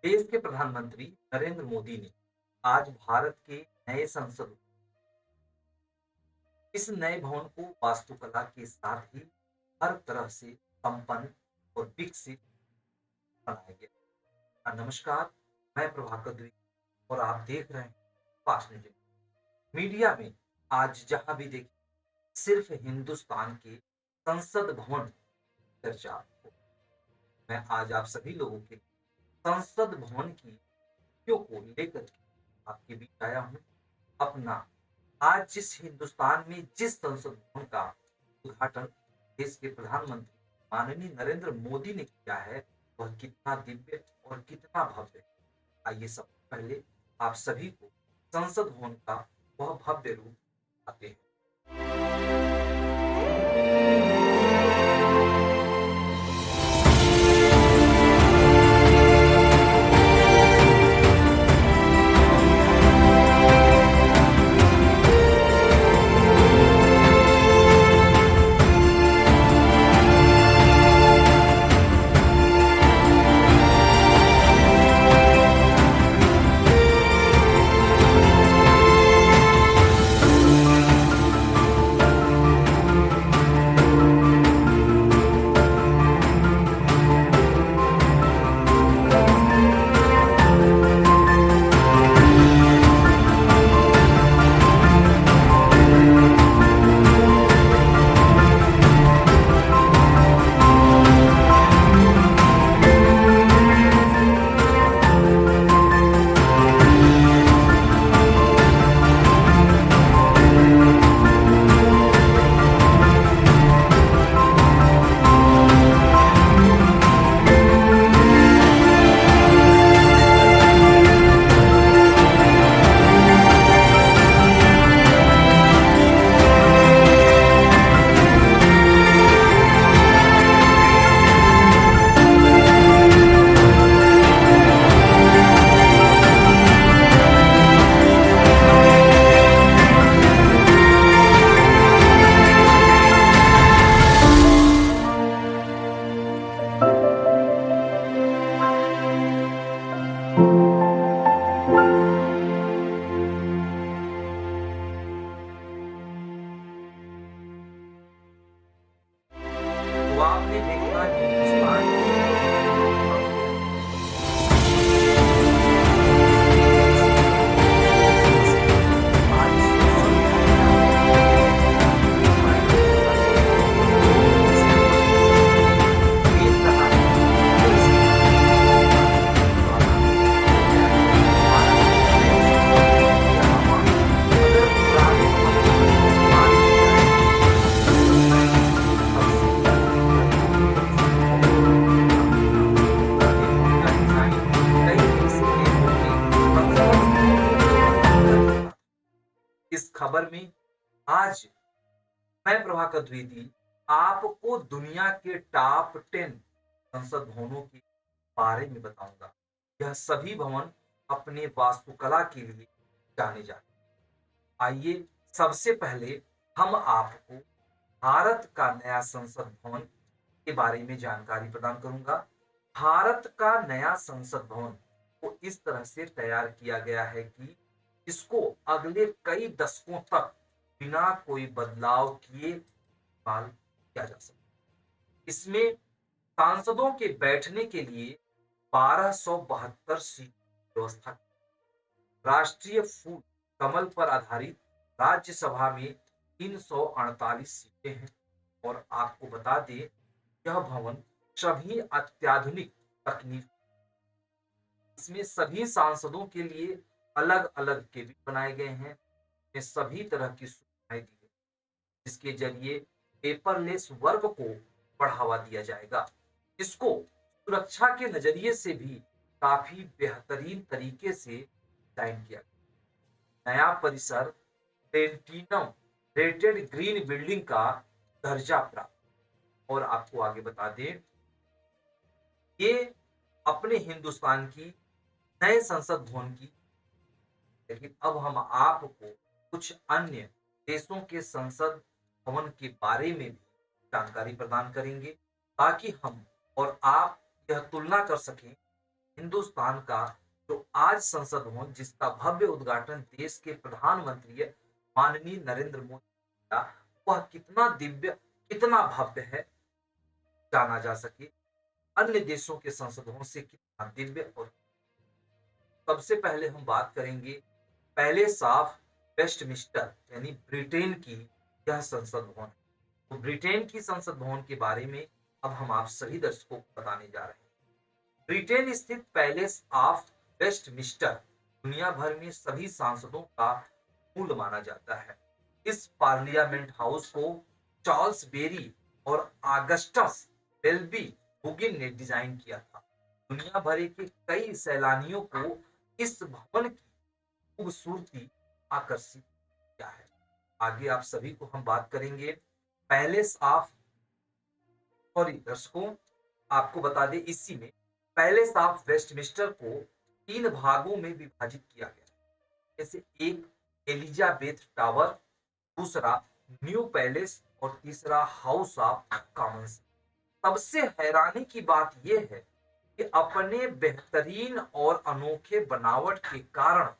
देश के प्रधानमंत्री नरेंद्र मोदी ने आज भारत के नए संसद इस नए भवन को वास्तुकला के साथ ही हर तरह से संपन्न और विकसित बनाया गया। नमस्कार, मैं प्रभाकर द्विवेदी और आप देख रहे हैं फास्ट न्यूज। मीडिया में आज जहां भी देखें सिर्फ हिंदुस्तान के संसद भवन की चर्चा हो। मैं आज आप सभी लोगों के संसद भवन की खुशियों को लेकर के आपके बीच आया हूँ। अपना आज जिस हिंदुस्तान में जिस संसद भवन का उद्घाटन देश के प्रधानमंत्री माननीय नरेंद्र मोदी ने किया है, वह कितना दिव्य और कितना भव्य है। आइए सबसे पहले आप सभी को संसद भवन का वह भव्य रूप आते हैं। तो आपने देखा हिंदुस्तान के आज देख रहा इस खबर में आज मैं प्रभाकर द्विवेदी आपको दुनिया के टॉप 10 संसद भवनों के बारे में बताऊंगा। यह सभी भवन अपने वास्तुकला के लिए जाने जाते हैं। आइए सबसे पहले हम आपको भारत का नया संसद भवन के बारे में जानकारी प्रदान करूंगा। भारत का नया संसद भवन को इस तरह से तैयार किया गया है कि इसको अगले कई दशकों तक बिना कोई बदलाव किए इस्तेमाल किया जा सकता है। इसमें सांसदों के बैठने के लिए 1272 सीट की व्यवस्था की। राष्ट्रीय फूल कमल पर आधारित राज्यसभा में 348 सीटें हैं। और आपको बता दें, यह भवन सभी अत्याधुनिक तकनीक, इसमें सभी सांसदों के लिए अलग अलग केबिन बनाए गए हैं। इसमें सभी तरह की सुविधाएं दी गई, जिसके जरिए पेपरलेस वर्क को बढ़ावा दिया जाएगा। इसको सुरक्षा के नजरिए से भी काफी बेहतरीन तरीके से डिजाइन किया गया। नया परिसर प्लेटिनम रेटेड ग्रीन बिल्डिंग का दर्जा प्राप्त। और आपको आगे बता दें, ये अपने हिंदुस्तान की नए संसद भवन की, लेकिन अब हम आपको कुछ अन्य देशों के संसद भवन के बारे में भी जानकारी प्रदान करेंगे, ताकि हम और आप यह तुलना कर सकें हिंदुस्तान का जो आज संसद भवन जिसका भव्य उद्घाटन देश के प्रधानमंत्री माननीय नरेंद्र मोदी का, वह कितना दिव्य कितना भव्य है जाना जा सके, अन्य देशों के संसदों से कितना दिव्य। और सबसे पहले हम बात करेंगे पैलेस ऑफ वेस्टमिंस्टर यानी ब्रिटेन की यह संसद भवन। तो ब्रिटेन की संसद भवन के बारे में अब हम आप सभी दर्शकों को बताने जा रहे हैं। ब्रिटेन स्थित पैलेस ऑफ वेस्टमिंस्टर दुनिया भर में सभी सांसदों का मूल माना जाता है। इस पार्लियामेंट हाउस को चार्ल्स बेरी और ऑगस्टस बेल्बी हुगिन ने डिजाइन किया था। दुनिया भर के कई सैलानियों को इस भवन की खूबसूरती आकर्षित किया है। आगे आप सभी को हम बात करेंगे पैलेस ऑफ, सॉरी दर्शकों आपको बता दें इसी में पैलेस ऑफ वेस्टमिंस्टर को 3 भागों में विभाजित किया गया। जैसे एक एलिजाबेथ टावर, दूसरा न्यू पैलेस और तीसरा हाउस ऑफ कॉमन्स। सबसे हैरानी की बात यह है कि अपने बेहतरीन और अनोखे बनावट के कारण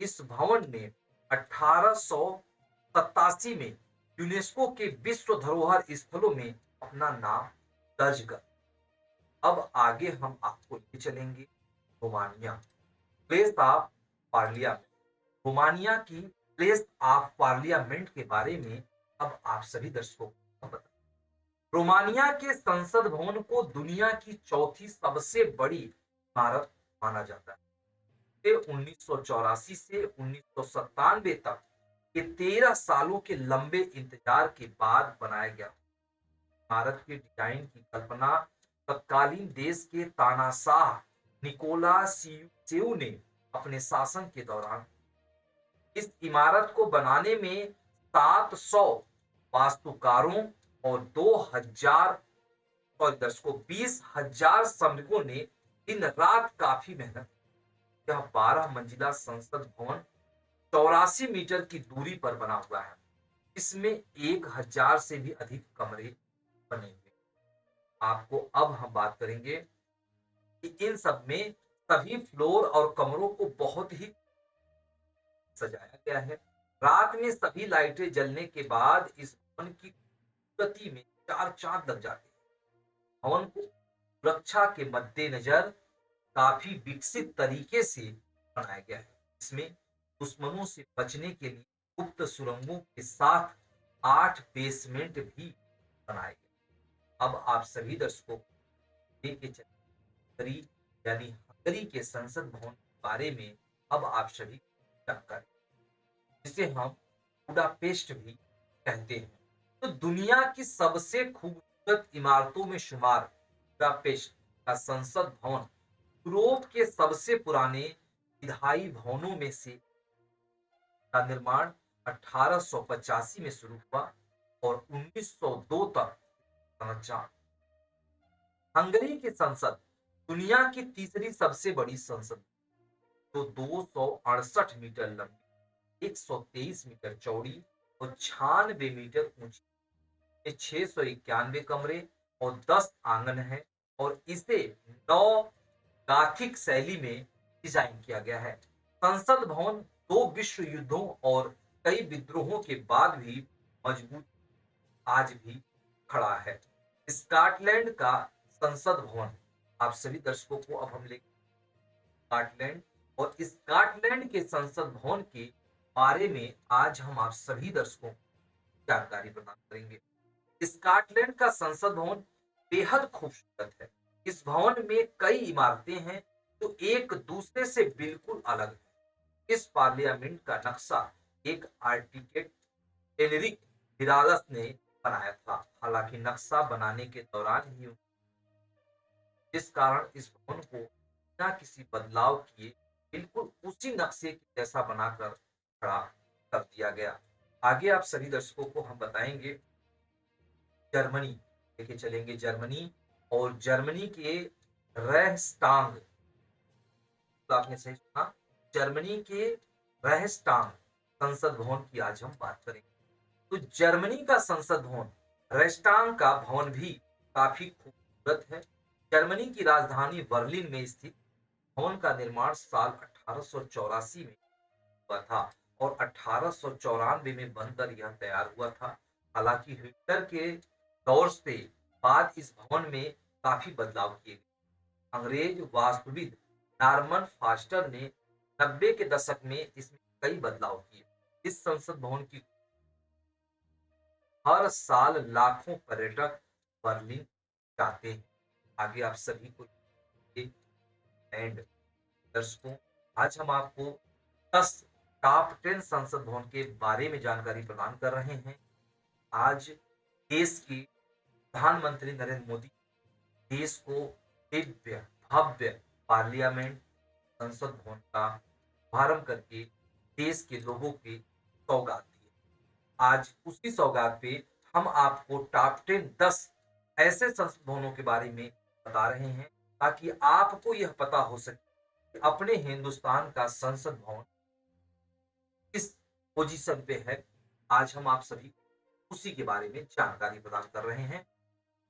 इस भवन ने 1887 में यूनेस्को के विश्व धरोहर स्थलों में अपना नाम दर्ज कर। अब आगे हम आपको ले चलेंगे Romania, place of parliament. Romania की प्लेस ऑफ पार्लियामेंट के बारे में अब आप सभी दर्शकों को बता। रोमानिया के संसद भवन को दुनिया की चौथी सबसे बड़ी इमारत माना जाता है। 1984 से 1997 तक ये 13 सालों के लंबे इंतजार के बाद बनाया गया। इमारत के डिजाइन की कल्पना तत्कालीन देश के तानाशाह निकोला सेऊ ने अपने शासन के दौरान। इस इमारत को बनाने में 700 वास्तुकारों और 2000 और दर्शकों 20,000 श्रमिकों ने दिन रात काफी मेहनत। यह 12 मंजिला संसद भवन 84 मीटर की दूरी पर बना हुआ है। इसमें 1000 से भी अधिक कमरे बने हुए। आपको अब हम बात करेंगे कि इन सब में सभी फ्लोर और कमरों को बहुत ही सजाया गया है। रात में सभी लाइटें जलने के बाद इस भवन की गति में 4 चांद लग जाते हैं। भवन को सुरक्षा के मद्देनजर काफी विकसित तरीके से बनाया गया है। इसमें दुश्मनों से बचने के लिए गुप्त सुरंगों के साथ 8 बेसमेंट भी बनाए गए। अब आप सभी दर्शकों लेके चले यानी हंगरी के संसद भवन के बारे में अब आप सभी जानकारी, जिसे हम बुडापेस्ट भी कहते हैं। तो दुनिया की सबसे खूबसूरत इमारतों में शुमार बुडापेस्ट का संसद भवन यूरोप के सबसे पुराने विधायी भवनों में से का निर्माण 1885 में शुरू हुआ और 1902 तक संचार। हंगरी की संसद दुनिया की तीसरी सबसे बड़ी संसद, जो 268 मीटर लंबी, 123 मीटर चौड़ी और 96 मीटर ऊंची, 691 कमरे और 10 आंगन है और इसे 9 गाथिक शैली में डिजाइन किया गया है। संसद भवन 2 विश्व युद्धों और कई विद्रोहों के बाद भी मजबूत आज भी खड़ा है। स्कॉटलैंड का संसद भवन, आप सभी दर्शकों को अब हम ले स्कॉटलैंड और स्कॉटलैंड के संसद भवन के बारे में आज हम आप सभी दर्शकों को जानकारी प्रदान करेंगे। स्कॉटलैंड का संसद भवन बेहद खूबसूरत है। इस भवन में कई इमारतें हैं जो एक दूसरे से बिल्कुल अलग है। इस पार्लियामेंट का नक्शा एक आर्किटेक्ट एलरिक हिरादस ने बनाया था। हालांकि नक्शा बनाने के दौरान ही जिस कारण इस भवन को बिना किसी बदलाव किए बिल्कुल उसी नक्शे के जैसा बनाकर खड़ा कर दिया गया। आगे आप सभी दर्शकों को हम बताएंगे जर्मनी लेके चलेंगे। जर्मनी और जर्मनी के रेहस्टांग, तो आपने सही सुना, जर्मनी के रेहस्टांग संसद भवन की आज हम बात करेंगे। तो जर्मनी का संसद भवन रेहस्टांग का भवन भी काफी खूबसूरत है। जर्मनी की राजधानी बर्लिन में स्थित भवन का निर्माण साल 1884 में हुआ था और 1894 में बनकर यह तैयार हुआ था। हालांकि हिटलर के दौर से बाद इस भवन में काफी बदलाव किए गए। अंग्रेज वास्तुविद नॉर्मन फॉस्टर ने 90 के दशक में इसमें कई बदलाव किए। इस संसद भवन की हर साल लाखों पर्यटक बर्लिन जाते हैं। आगे आप सभी को एंड दर्शकों, आज हम आपको 10 टॉप 10 संसद भवन के बारे में जानकारी प्रदान कर रहे हैं। आज देश के प्रधानमंत्री नरेंद्र मोदी देश को दिव्य भव्य पार्लियामेंट संसद भवन का शुभारंभ करके देश के लोगों की सौगात दी। आज उसी सौगात पे हम आपको टॉप 10 ऐसे संसद भवनों के बारे में बता रहे हैं ताकि आपको यह पता हो सके कि अपने हिंदुस्तान का संसद भवन किस पोजीशन पे है। आज हम आप सभी उसी के बारे में जानकारी प्रदान कर रहे हैं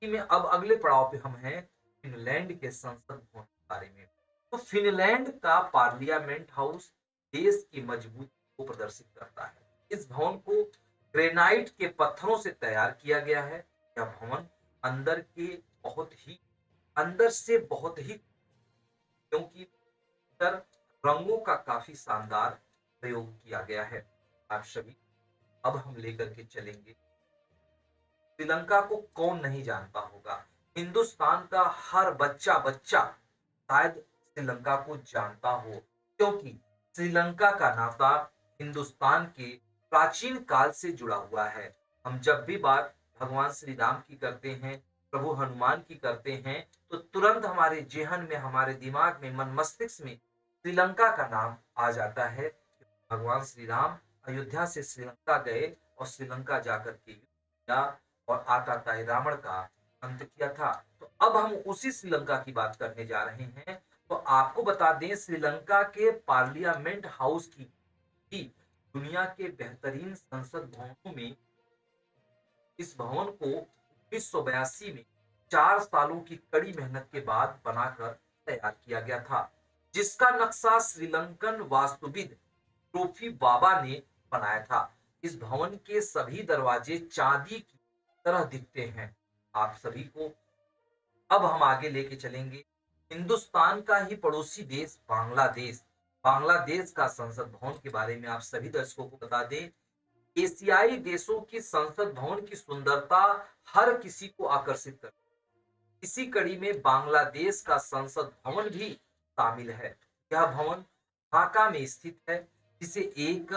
कि में अब अगले पड़ाव पे हम हैं फिनलैंड के संसद भवन के बारे में। तो फिनलैंड का पार्लियामेंट हाउस देश की मजबूती को प्रदर्शित करता है। इस भवन को ग्रेनाइट के पत्थरों से तैयार किया गया है। यह भवन अंदर के बहुत ही अंदर से बहुत ही क्योंकि इधर रंगों का काफी शानदार प्रयोग किया गया है। आप सभी अब हम लेकर के चलेंगे। श्रीलंका को कौन नहीं जानता होगा। हिंदुस्तान का हर बच्चा बच्चा शायद श्रीलंका को जानता हो, क्योंकि श्रीलंका का नाता हिंदुस्तान के प्राचीन काल से जुड़ा हुआ है। हम जब भी बात भगवान श्री राम की करते हैं, प्रभु हनुमान की करते हैं, तो तुरंत हमारे जेहन में, हमारे दिमाग में, मन मस्तिष्क में श्रीलंका का नाम आ जाता है। भगवान श्री राम अयोध्या से श्रीलंका गए और श्रीलंका जाकर के या और आताताई रावण का अंत किया था। तो अब हम उसी श्रीलंका की बात करने जा रहे हैं। तो आपको बता दें, श्रीलंका के पार्लियामेंट हाउस की दुनिया के बेहतरीन संसद भवनों में इस भवन को 1982 में 4 सालों की कड़ी मेहनत के बाद बनाकर तैयार किया गया था, जिसका नक्शा श्रीलंकन वास्तुविद ट्रोफी बाबा ने बनाया था। इस भवन के सभी दरवाजे चांदी की तरह दिखते हैं। आप सभी को अब हम आगे लेके चलेंगे। हिंदुस्तान का ही पड़ोसी देश बांग्लादेश, बांग्लादेश का संसद भवन के बारे में आप सभी दर्शकों को बता दें। एशियाई देशों की संसद भवन की सुंदरता हर किसी को आकर्षित करती है। इसी कड़ी में बांग्लादेश का संसद भवन भी शामिल है। यह भवन ढाका में स्थित है, जिसे एक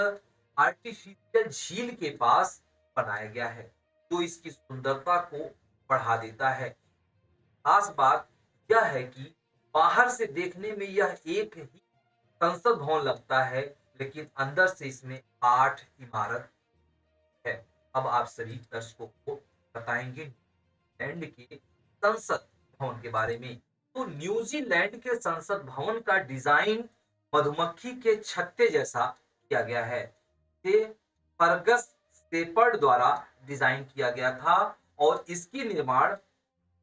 आर्टिफिशियल झील के पास बनाया गया है, जो इसकी सुंदरता को बढ़ा देता है। खास बात यह है कि बाहर से देखने में यह एक ही संसद भवन लगता है, लेकिन अंदर से इसमें 8 इमारत है। अब आप सभी दर्शकों को बताएंगे न्यूजीलैंड के संसद भवन के बारे में। तो न्यूजीलैंड के संसद भवन का डिजाइन मधुमक्खी के छत्ते जैसा किया गया है। ये फर्गस शेपर्ड द्वारा डिजाइन किया गया था और इसकी निर्माण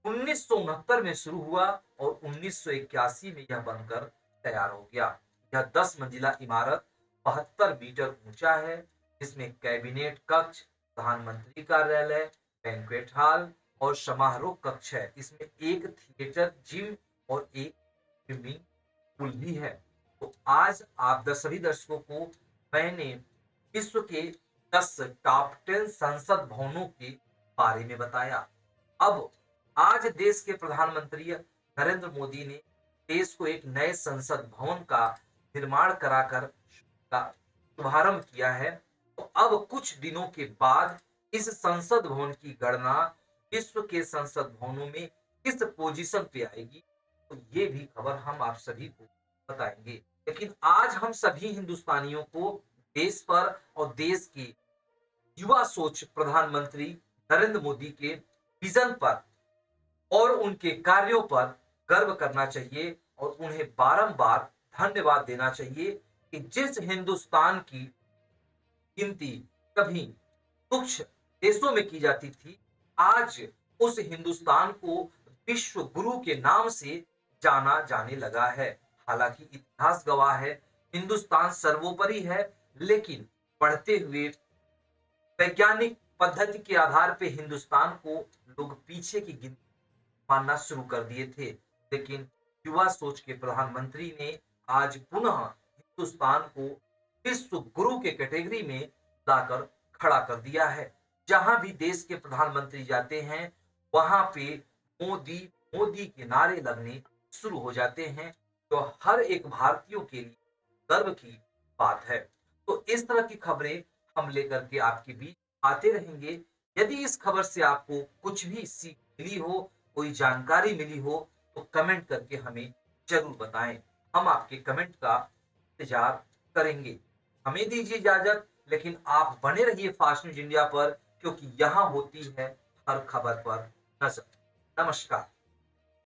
1969 में शुरू हुआ और 1981 में यह बनकर तैयार हो गया। यह 10 मंजिला इमारत 72 मीटर ऊंचा है, जिसमें कैबिनेट कक्ष, प्रधानमंत्री कार्यालय, बैंक्वेट हॉल और समारोह कक्ष है। इसमें एक थिएटर, जिम और एक स्विमिंग पूल भी है। तो आज आप सभी दर्शकों को मैंने विश्व के 10 टॉप 10 संसद भवनों के बारे में बताया। अब आज देश के प्रधानमंत्री नरेंद्र मोदी ने देश को एक नए संसद भवन का निर्माण कराकर शुभारंभ किया है। तो अब कुछ दिनों के बाद इस संसद भवन की गणना विश्व के संसद भवनों में किस पोजीशन पे आएगी, तो ये भी खबर हम आप सभी को बताएंगे। लेकिन आज हम सभी हिंदुस्तानियों को देश पर और देश के युवा सोच प्रधानमंत्री नरेंद्र मोदी के विजन पर और उनके कार्यों पर गर्व करना चाहिए और उन्हें बारंबार धन्यवाद देना चाहिए कि जिस हिंदुस्तान की गिनती कभी तुच्छ देशों में की जाती थी, आज उस हिंदुस्तान को विश्व गुरु के नाम से जाना जाने लगा है। हालांकि इतिहास गवाह है, हिंदुस्तान सर्वोपरि है, लेकिन बढ़ते हुए वैज्ञानिक पद्धति के आधार पे हिंदुस्तान को लोग पीछे की गिनती मानना शुरू कर दिए थे। लेकिन युवा सोच के प्रधानमंत्री ने आज पुनः हिंदुस्तान को विश्व गुरु के कैटेगरी में लाकर खड़ा कर दिया है। जहां भी देश के प्रधानमंत्री जाते हैं, वहां पे मोदी मोदी के नारे लगने शुरू हो जाते हैं, जो हर एक भारतीयों के लिए गर्व की बात है। तो इस तरह की खबरें हम लेकर के आपके बीच आते रहेंगे। यदि इस खबर से आपको कुछ भी सीख मिली हो, कोई जानकारी मिली हो, तो कमेंट करके हमें जरूर बताएं। हम आपके कमेंट का इंतजार करेंगे। हमें दीजिए इजाजत, लेकिन आप बने रहिए फास्ट न्यूज इंडिया पर, क्योंकि यहाँ होती है हर खबर पर नजर। नमस्कार।